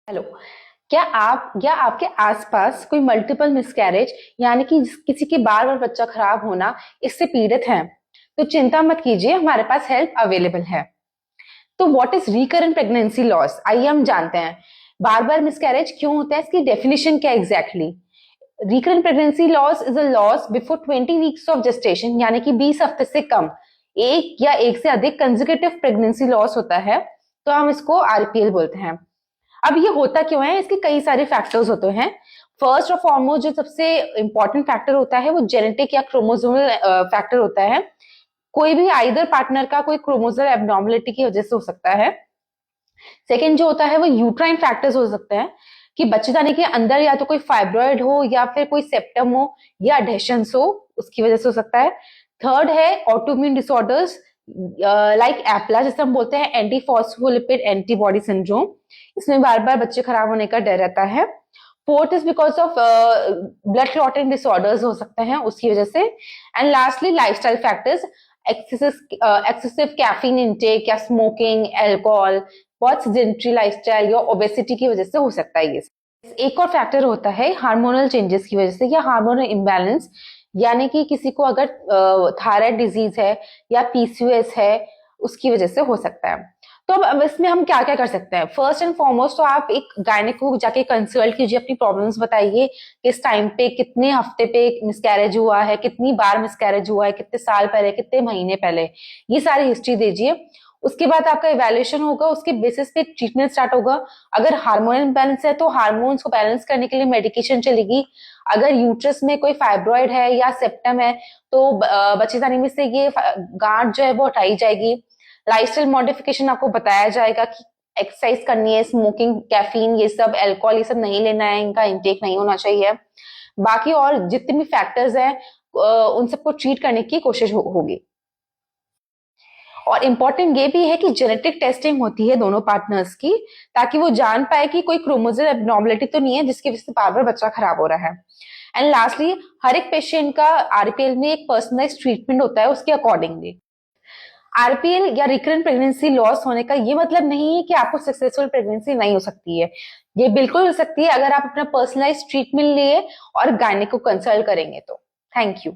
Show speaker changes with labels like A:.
A: Hello. क्या आप या आपके आसपास कोई मल्टीपल मिसकैरेज यानी कि किसी के बार बार बच्चा खराब होना इससे पीड़ित हैं? तो चिंता मत कीजिए, हमारे पास हेल्प अवेलेबल है। तो what is recurrent pregnancy loss, आइए हम जानते हैं। बार बार मिसकैरेज क्यों होता है, इसकी डेफिनेशन क्या exactly? Recurrent pregnancy loss is a loss before 20 weeks of gestation, यानी कि 20 हफ्ते से कम एक या एक से अधिक कंसेक्यूटिव प्रेगनेंसी लॉस होता है, तो हम इसको आरपीएल बोलते हैं। अब ये होता क्यों है, इसके कई सारे फैक्टर्स होते हैं। फर्स्ट और फॉरमोस्ट जो सबसे इंपॉर्टेंट फैक्टर होता है वो जेनेटिक या क्रोमोसोमल फैक्टर होता है। कोई भी आइदर पार्टनर का कोई क्रोमोसोमल एबनॉर्मलिटी की वजह से हो सकता है। सेकेंड जो होता है वो यूट्राइन फैक्टर्स हो सकते हैं कि बच्चेदानी के अंदर या तो कोई फाइब्रॉइड हो या फिर कोई सेप्टम हो या अडहेशंस हो, उसकी वजह से हो सकता है। थर्ड है ऑटोइम्यून डिसऑर्डर्स लाइक एप्ला, जिसे हम बोलते हैं एंटी फॉस्फोलिपिड एंटीबॉडी सिंड्रोम। इसमें बार बार बच्चे खराब होने का डर रहता है। Fourth is because of blood clotting disorders हो सकते हैं उसकी वजह से। And lastly lifestyle factors, excessive caffeine intake या स्मोकिंग, अल्कोहल, बहुत सेडेंटरी लाइफस्टाइल या ओबेसिटी की वजह से हो सकता है ये। एक और फैक्टर होता है हार्मोनल चेंजेस की वजह से या हार्मोनल इम्बैलेंस, यानी कि किसी को अगर थायराइड डिजीज है या पीसीओएस है, उसकी वजह से हो सकता है। तो अब इसमें हम क्या क्या कर सकते हैं? फर्स्ट एंड फॉरमोस्ट तो आप एक गायनेक को जाके कंसल्ट कीजिए, अपनी प्रॉब्लम्स बताइए, किस टाइम पे, कितने हफ्ते पे मिसकैरेज हुआ है, कितनी बार मिसकैरेज हुआ है, कितने साल पहले, कितने महीने पहले, ये सारी हिस्ट्री दीजिए। उसके बाद आपका इवैल्यूएशन होगा, उसके बेसिस पे ट्रीटमेंट स्टार्ट होगा। अगर हार्मोनल इम्बैलेंस है तो हार्मोन्स को बैलेंस करने के लिए मेडिकेशन चलेगी। अगर यूट्रस में कोई फाइब्रॉइड है या सेप्टम है तो बच्चेदानी में से ये गांठ जो है वो हटाई जाएगी। लाइफस्टाइल मॉडिफिकेशन आपको बताया जाएगा कि एक्सरसाइज करनी है, स्मोकिंग, कैफीन, ये सब, अल्कोहल, ये सब नहीं लेना है, इनका इंटेक नहीं होना चाहिए। बाकी और जितने भी फैक्टर्स हैं उन सबको ट्रीट करने की कोशिश होगी। और इम्पोर्टेंट ये भी है कि जेनेटिक टेस्टिंग होती है दोनों पार्टनर्स की, ताकि वो जान पाए कि कोई क्रोमोसोमल एबनॉर्मलिटी तो नहीं है जिसकी वजह से बार बार बच्चा खराब हो रहा है। एंड लास्टली, हर एक पेशेंट का आरपीएल में एक पर्सनलाइज्ड ट्रीटमेंट होता है उसके अकॉर्डिंगली। आरपीएल या रिकरेंट प्रेगनेंसी लॉस होने का ये मतलब नहीं है कि आपको सक्सेसफुल प्रेगनेंसी नहीं हो सकती है। ये बिल्कुल हो सकती है अगर आप अपना पर्सनलाइज्ड ट्रीटमेंट लिए और गायनेक को कंसल्ट करेंगे तो। Thank you.